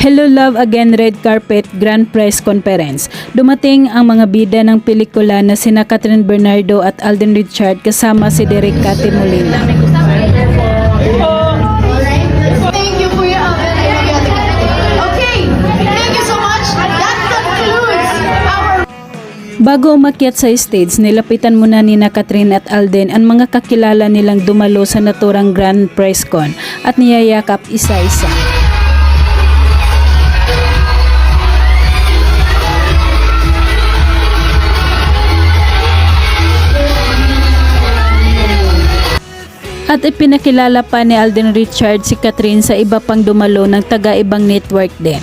Hello Love Again Red Carpet Grand Press Conference. Dumating ang mga bida ng pelikula na sina Catherine Bernardo at Alden Richard kasama si Derek Cate Molina. Thank you, Kuya Alvin. Okay, thank you so much. That concludes our... Bago umakyat sa stage, nilapitan muna ni Catherine at Alden ang mga kakilala nilang dumalo sa naturang Grand Press Con at niyayakap isa-isa. At ipinakilala pa ni Alden Richard si Catherine sa iba pang dumalo ng taga-ibang network din.